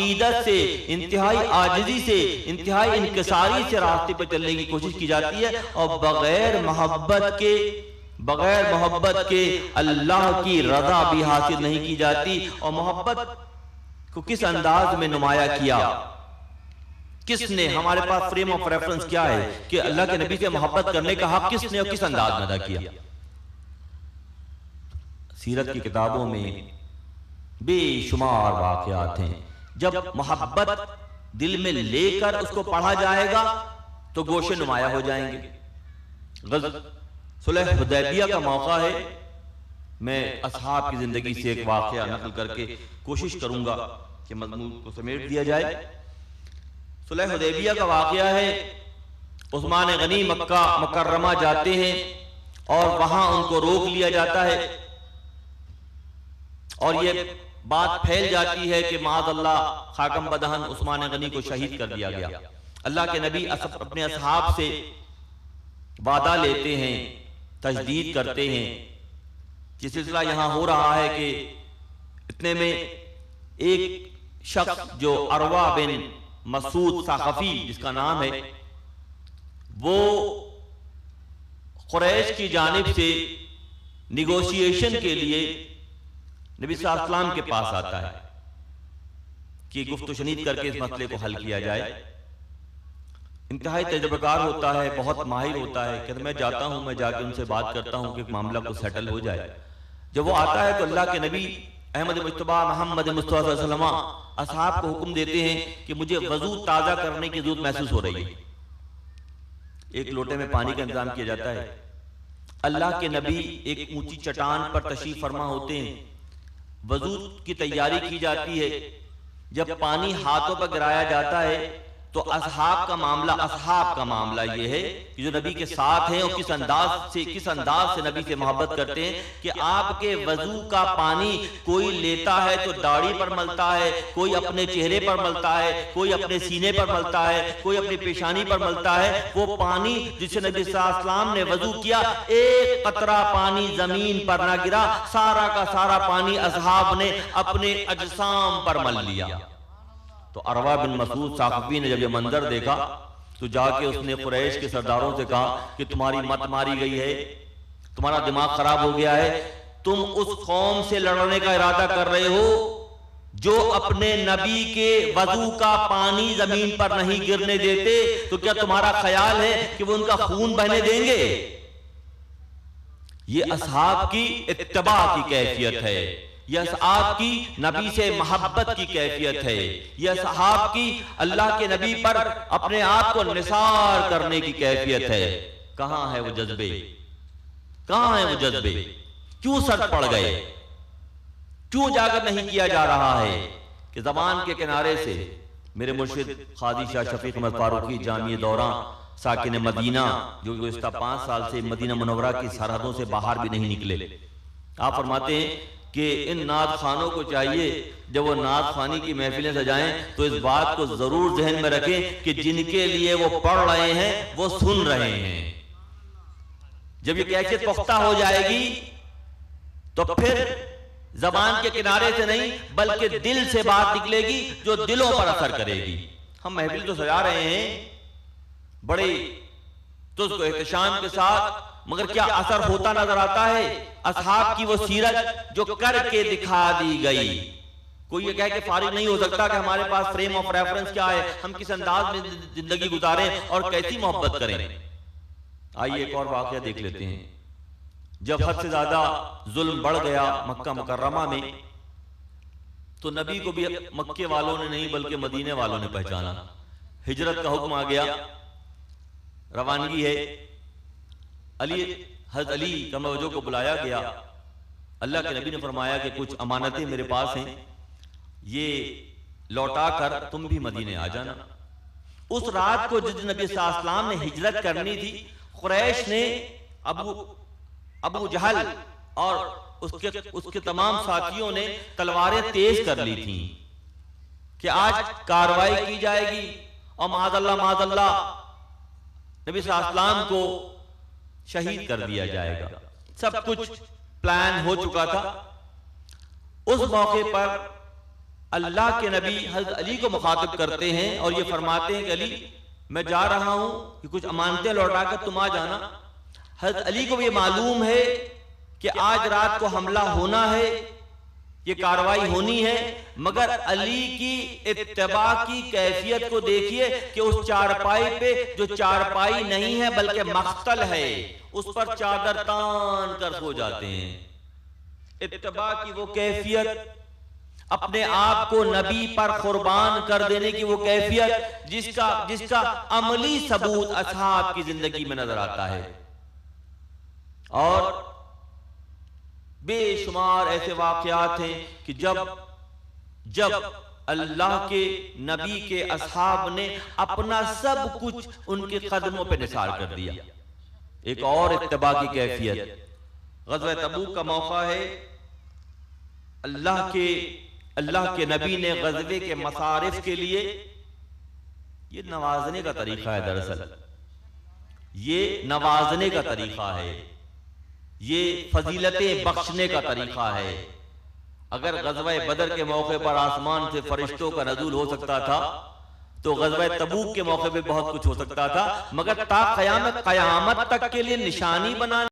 عقیدت سے، انتہائی عاجزی سے، انتہائی انکساری سے راستے پر چلنے کی کوشش کی جاتی ہے، اور بغیر محبت کے اللہ کی رضا بھی حاصل نہیں کی جاتی۔ اور محبت کو کس انداز میں نمایاں کیا، کس نے، ہمارے پاس فریم آف ریفرنس کیا ہے کہ اللہ کے نبی سے محبت کرنے کا حق کس نے اور کس انداز میں ادا کیا؟ سیرت کی کتابوں میں بے شمار واقعات ہیں۔ جب محبت دل میں لے کر اس کو پڑھا جائے گا تو گوشے نمایاں ہو جائیں گے۔ صلح حدیبیہ کا موقع ہے، میں اصحاب کی زندگی سے ایک واقعہ نقل کر کے کوشش کروں گا کہ مضمون کو سمیٹ دیا جائے۔ صلح حدیبیہ کا واقعہ ہے، عثمان غنی مکہ مکرمہ جاتے ہیں اور وہاں ان کو روک لیا جاتا ہے، اور یہ بات پھیل جاتی ہے کہ معاذ اللہ خاکم بدہن عثمان غنی کو شہید کر دیا گیا۔ اللہ کے نبی اپنے اصحاب سے وعدہ لیتے ہیں، تجدید کرتے ہیں۔ یہ سلسلہ یہاں ہو رہا ہے کہ اتنے میں ایک شخص جو عروہ بن مسعود ثقفی جس کا نام ہے، وہ قریش کی جانب سے نیگوشیشن کے لیے نبی صلی اللہ علیہ وسلم کے پاس آتا ہے کہ گفت و شنید کر کے اس مسئلے کو حل کیا جائے۔ انتہائی تجربہ کار ہوتا ہے، بہت ماہر ہوتا ہے، کہ میں جاتا ہوں، میں جا کے ان سے بات کرتا ہوں کہ معاملہ کو سیٹل ہو جائے۔ جب وہ آتا ہے تو اللہ کے نبی احمد مجتبی محمد مصطفیٰ صلی اللہ علیہ وسلم اصحاب کو حکم دیتے ہیں کہ مجھے وضو تازہ کرنے کی ضرورت محسوس ہو رہی ہے۔ ایک لوٹے میں پانی کا انتظام کیا جاتا ہے۔ اللہ کے نبی ایک اونچی چٹان پر تشریف فرما ہوتے ہیں، وضو کی تیاری کی جاتی ہے۔ جب پانی ہاتھوں پر گرایا جاتا ہے تو اصحاب کا معاملہ یہ ہے کہ جو نبی کے ساتھ ہیں اور کس انداز سے نبی سے محبت کرتے ہیں کہ آپ کے وضو کا پانی کوئی لیتا ہے تو داڑھی پر ملتا ہے، کوئی اپنے چہرے پر ملتا ہے، کوئی اپنے سینے پر ملتا ہے، کوئی اپنی پیشانی پر ملتا ہے۔ وہ پانی جسے نبی صلی اللہ علیہ وسلم نے وضو کیا، ایک قطرہ پانی زمین پر نہ گرا، سارا کا سارا پانی اصحاب نے اپنے اجسام پر مل لیا۔ تو عروہ بن مسعود ثقفی نے جب یہ منظر دیکھا تو جا کے اس نے قریش کے سرداروں سے کہا کہ تمہاری مت ماری گئی ہے، تمہارا دماغ خراب ہو گیا ہے، تم اس قوم سے لڑنے کا ارادہ کر رہے ہو جو اپنے نبی کے وضو کا پانی زمین پر نہیں گرنے دیتے، تو کیا تمہارا خیال ہے کہ وہ ان کا خون بہنے دیں گے؟ یہ اصحاب کی اتباع کی کیفیت ہے، یہ اصحاب کی نبی سے محبت کی کیفیت ہے، یہ اصحاب کی اللہ کے نبی پر اپنے آپ کو نثار کرنے کی کیفیت ہے۔ کہاں ہے وہ جذبے؟ کہاں ہے وہ جذبے؟ کیوں سر پڑ گئے؟ کیوں اجاگر نہیں کیا جا رہا ہے؟ کہ زبان کے کنارے سے میرے مرشد قاضی شاہ شفیق احمد فاروقی جامع دوراں ساکن مدینہ جو گزشتہ 5 سال سے مدینہ منورہ کی سرحدوں سے باہر بھی نہیں نکلے، آپ فرماتے ہیں کہ ان نعت خوانوں کو چاہیے جب وہ نعت خوانی کی محفلیں سجائیں تو اس بات کو ضرور ذہن میں رکھیں کہ جن کے لیے وہ پڑھ رہے ہیں وہ سن رہے ہیں۔ جب یہ کیفیت پختہ ہو جائے گی تو پھر زبان کے کنارے سے نہیں بلکہ دل سے بات نکلے گی جو دلوں پر اثر کرے گی۔ ہم محفل تو سجا رہے ہیں بڑے تجھ کو احتشام کے ساتھ، مگر کیا اثر ہوتا نظر آتا ہے؟ اصحاب کی وہ سیرت جو کر کے دکھا دی گئی۔ کوئی یہ کہے کہ فارغ نہیں ہو سکتا کہ ہمارے پاس فریم آف ریفرنس کیا ہے، ہم کس انداز میں زندگی گزاریں اور کیسی محبت کریں۔ آئیے ایک اور واقعہ دیکھ لیتے ہیں۔ جب حد سے زیادہ ظلم بڑھ گیا مکہ مکرمہ میں تو نبی کو بھی مکے والوں نے نہیں بلکہ مدینے والوں نے پہچانا۔ ہجرت کا حکم آ گیا، روانگی ہے۔ حضرت علی کا موجوں کو بلایا گیا۔ اللہ کے نبی نے فرمایا کہ کچھ امانتیں میرے پاس ہیں، یہ لوٹا کر تم بھی مدینے آ جانا۔ اس رات کو جس نبی صلی اللہ علیہ وسلم نے ہجرت کرنی تھی، قریش نے ابو جہل اور اس کے تمام ساتھیوں نے تلواریں تیز کر لی تھیں کہ آج کارروائی کی جائے گی اور معاذ اللہ نبی صلی اللہ علیہ وسلم کو شہید کر دیا جائے گا۔ سب کچھ پلان ہو چکا تھا۔ اس موقع پر اللہ کے نبی حضرت علی کو مخاطب کرتے ہیں اور یہ فرماتے ہیں کہ علی میں جا رہا ہوں کہ کچھ امانتیں لوٹا کر تم آ جانا۔ حضرت علی کو یہ معلوم ہے کہ آج رات کو حملہ ہونا ہے، یہ کاروائی ہونی ہے، مگر علی کی اتباع کی کیفیت کو دیکھیے کہ اس چارپائی پہ جو چارپائی نہیں ہے بلکہ مختل ہے اس پر چادر تان کر سو جاتے ہیں۔ اتباع کی وہ کیفیت، اپنے آپ کو نبی پر قربان کر دینے کی وہ کیفیت جس کا عملی ثبوت اصحاب کی زندگی میں نظر آتا ہے۔ اور بے شمار ایسے واقعات ہیں کہ جب اللہ کے نبی کے اصحاب نے اپنا سب کچھ ان کے قدموں پہ نثار کر دیا۔ ایک اور اتباع کی کیفیت، غزوہ تبوک کا موقع ہے، اللہ کے نبی نے غزوے کے مصارف کے لیے، یہ نوازنے کا طریقہ ہے، دراصل یہ نوازنے کا طریقہ ہے، یہ فضیلتیں بخشنے کا طریقہ ہے۔ اگر غزوہ بدر کے موقع پر آسمان سے فرشتوں کا نزول ہو سکتا تھا تو غزوہ تبوک کے موقع پہ بہت کچھ ہو سکتا تھا، مگر تا قیامت تک کے لیے نشانی بنا